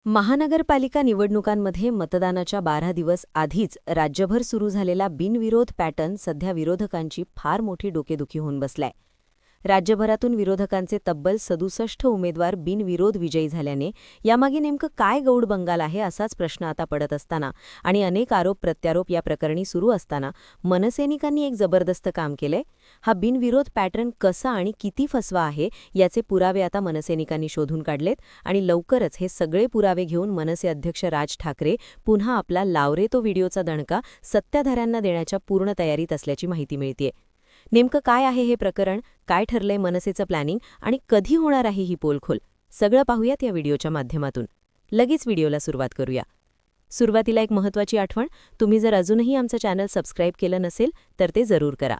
महानगरपालिका निवडणुकांमध्ये मतदानाच्या 12 दिवस आधीच राज्यभर सुरू झालेला बिनविरोध पॅटर्न सध्या विरोधकांची फार मोठी डोकेदुखी होऊन बसलाय. राज्यभरातून विरोधकांचे तब्बल 67 उमेदवार बिनविरोध विजयी झाल्याने यामागे नेमकं काय गौड बंगाल आहे असाच प्रश्न आता पडत असताना आणि अनेक आरोप प्रत्यारोप या प्रकरणी सुरू असताना मनसैनिकांनी एक जबरदस्त काम केलंय. हा बिनविरोध पॅटर्न कसा आणि किती फसवा आहे याचे पुरावे आता मनसैनिकांनी शोधून काढलेत आणि लवकरच हे सगळे पुरावे घेऊन मनसे अध्यक्ष राज ठाकरे पुन्हा आपला लावरे तो व्हिडिओचा दणका सत्ताधाऱ्यांना देण्याच्या पूर्ण तयारीत असल्याची माहिती मिळतेय. नेमकं काय आहे हे प्रकरण, काय ठरलंय मनसेचं प्लॅनिंग आणि कधी होणार आहे ही पोलखोल, सगळं पाहूयात या व्हिडिओच्या माध्यमातून. लगेच व्हिडिओला सुरुवात करूया. सुरुवातीला एक महत्त्वाची आठवण, तुम्ही जर अजूनही आमचं चॅनल सबस्क्राईब केलं नसेल तर ते जरूर करा.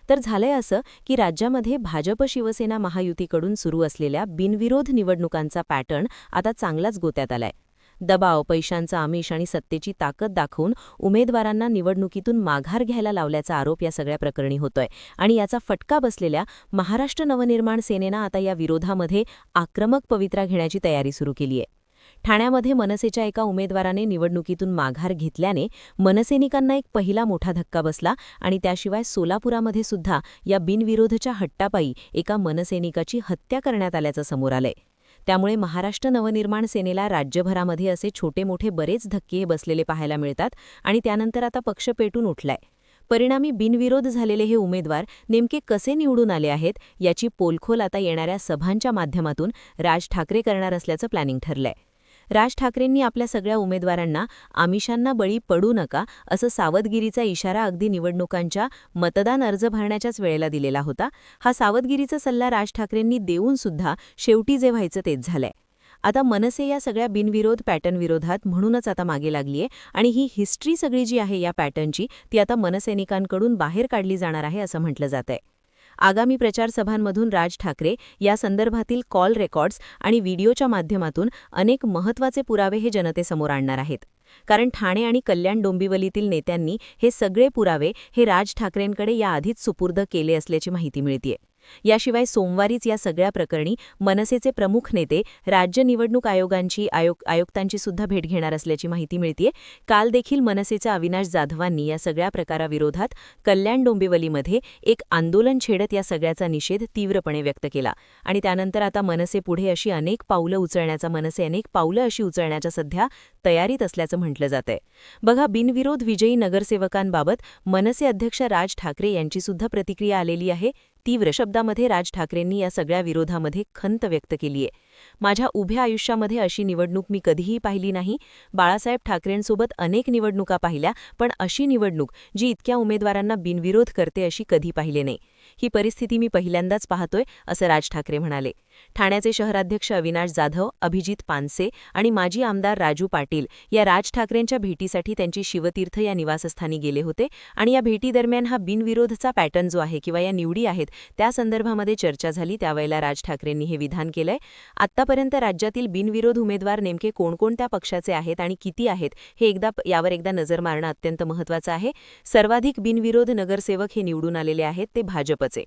तर झालंय असं की राज्यामध्ये भाजप शिवसेना महायुतीकडून सुरू असलेल्या बिनविरोध निवडणुकांचा पॅटर्न आता चांगलाच गोत्यात आलाय. दबाव, पैशांचा आमिष आणि सत्तेची ताकद दाखवून उमेदवारांना निवडणुकीतून माघार घ्यायला लावल्याचा आरोप या सगळ्या प्रकरणी होतोय आणि याचा फटका बसलेल्या महाराष्ट्र नवनिर्माण सेनेनं आता या विरोधामध्ये आक्रमक पवित्रा घेण्याची तयारी सुरू केली आहे. ठाण्यामध्ये मनसेच्या एका उमेदवाराने निवडणुकीतून माघार घेतल्याने मनसैनिकांना एक पहिला मोठा धक्का बसला आणि त्याशिवाय सोलापुरामध्ये सुद्धा या बिनविरोधच्या हट्टापायी एका मनसैनिकाची हत्या करण्यात आल्याचं समोर आलंय. त्यामुळे महाराष्ट्र नवनिर्माण सेनेला राज्यभरामध्ये असे छोटे मोठे बरेच धक्के बसलेले पाहायला मिळतात आणि त्यानंतर आता पक्ष पेटून उठलाय. परिणामी बिनविरोध झालेले हे उमेदवार नेमके कसे निवडून आले आहेत याची पोलखोल आता येणाऱ्या सभांच्या माध्यमातून राज ठाकरे करणार असल्याचं प्लॅनिंग ठरलंय. राज ठाकरेंनी आपल्या सगळ्या उमेदवारांना आमिषांना बळी पडू नका असं सावधगिरीचा इशारा अगदी निवडणुकांच्या मतदान अर्ज भरण्याच्याच वेळेला दिलेला होता. हा सावधगिरीचा सल्ला राज ठाकरेंनी देऊन सुद्धा शेवटी जे व्हायचं तेच झालंय. आता मनसे या सगळ्या बिनविरोध पॅटर्न विरोधात म्हणूनच आता मागे लागलीय आणि ही हिस्ट्री सगळी जी आहे या पॅटर्नची ती आता मनसैनिकांकडून बाहेर काढली जाणार आहे असं म्हटलं जातंय. आगामी प्रचारसभांमधून राज ठाकरे या संदर्भातील कॉल रेकॉर्ड्स आणि व्हिडिओच्या माध्यमातून अनेक महत्त्वाचे पुरावे हे जनतेसमोर आणणार आहेत. कारण ठाणे आणि कल्याण डोंबिवलीतील नेत्यांनी हे सगळे पुरावे हे राज ठाकरेंकडे याआधीच सुपूर्द केले असल्याची माहिती मिळतेय. याशिवाय सोमवारीच या सगळ्या प्रकरणी मनसेचे प्रमुख नेते राज्य निवडणूक आयुक्तांची सुद्धा भेट घेणार असल्याची माहिती मिळतेय. काल देखील मनसेच्या अविनाश जाधवांनी या सगळ्या प्रकाराविरोधात कल्याण डोंबिवलीमध्ये एक आंदोलन छेडत या सगळ्याचा निषेध तीव्रपणे व्यक्त केला आणि त्यानंतर आता मनसे पुढे अशी अनेक पावलं उचलण्याच्या सध्या तयारीत असल्याचं म्हटलं जातंय. बघा, बिनविरोध विजयी नगरसेवकांबाबत मनसे अध्यक्ष राज ठाकरे यांची सुद्धा प्रतिक्रिया आलेली आहे. तीव्र शब्दामध्ये राज ठाकरेंनी या सगळ्या विरोधामध्ये खंत व्यक्त केलीय. माझ्या उभ्या आयुष्यामध्ये अशी निवडणूक मी कधीही पाहिली नाही. बाळासाहेब ठाकरेंसोबत अनेक निवडणुका पाहिल्या, पण अशी निवडणूक जी इतक्या उमेदवारांना बिनविरोध करते अशी कधी पाहिले नाही. ही परिस्थिती मी पहिल्यांदाच पाहतोय असं राज ठाकरे म्हणाले. ठाण्याचे शहराध्यक्ष अविनाश जाधव, अभिजित पानसे आणि माजी आमदार राजू पाटील या राज ठाकरेंच्या भेटीसाठी त्यांची शिवतीर्थ या निवासस्थानी गेले होते आणि या भेटीदरम्यान हा बिनविरोधचा पॅटर्न जो आहे किंवा या निवडी आहेत त्या संदर्भामध्ये चर्चा झाली. त्यावेळेला राज ठाकरेंनी हे विधान केलंय. आत्तापर्यंत राज्यातील बिनविरोध उमेदवार नेमके कोणकोणत्या पक्षाचे आहेत आणि किती आहेत हे यावर एकदा नजर मारणं अत्यंत महत्त्वाचं आहे. सर्वाधिक बिनविरोध नगरसेवक हे निवडून आलेले आहेत ते भाजपचे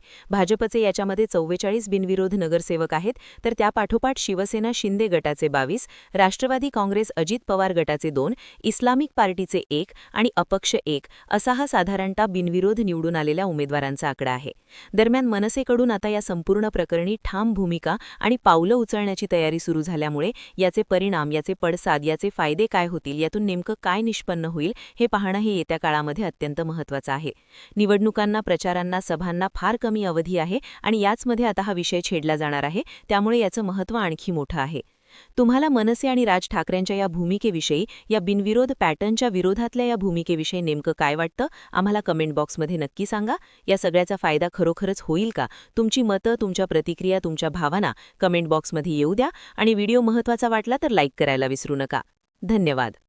याच्यामध्ये 44 बिनविरोध नगरसेवक आहेत. तर त्यापाठोपाठ शिवसेना शिंदे गटाचे 22, राष्ट्रवादी काँग्रेस अजित पवार गटाचे 2, इस्लामिक पार्टीचे 1 आणि अपक्ष 1 असा हा साधारणतः बिनविरोध निवडून आलेल्या उमेदवारांचा आकडा आहे. दरम्यान मनसेकडून आता या संपूर्ण प्रकरणी ठाम भूमिका आणि पावलं उचलण्याची तयारी सुरू झाल्यामुळे याचे परिणाम, याचे पडसाद, याचे फायदे काय होतील, यातून नेमकं काय निष्पन्न होईल हे पाहणं हे येत्या काळामध्ये अत्यंत महत्त्वाचं आहे. निवडणुकांना, प्रचारांना, सभांना फार कमी अवधी आहे आणि याचमध्ये आता हा विषय छेडला जाणार आहे. त्यामुळे याचं महत्त्व आणखी मोठं आहे. तुम्हाला मनसे आणि राज ठाकरेंच्या या भूमिकेविषयी, या बिनविरोध पॅटर्नच्या विरोधातल्या या भूमिकेविषयी नेमकं काय वाटतं आम्हाला कमेंट बॉक्समध्ये नक्की सांगा. या सगळ्याचा फायदा खरोखरच होईल का? तुमची मतं, तुमच्या प्रतिक्रिया, तुमच्या भावना कमेंट बॉक्समध्ये येऊ द्या आणि व्हिडिओ महत्त्वाचा वाटला तर लाईक करायला विसरू नका. धन्यवाद.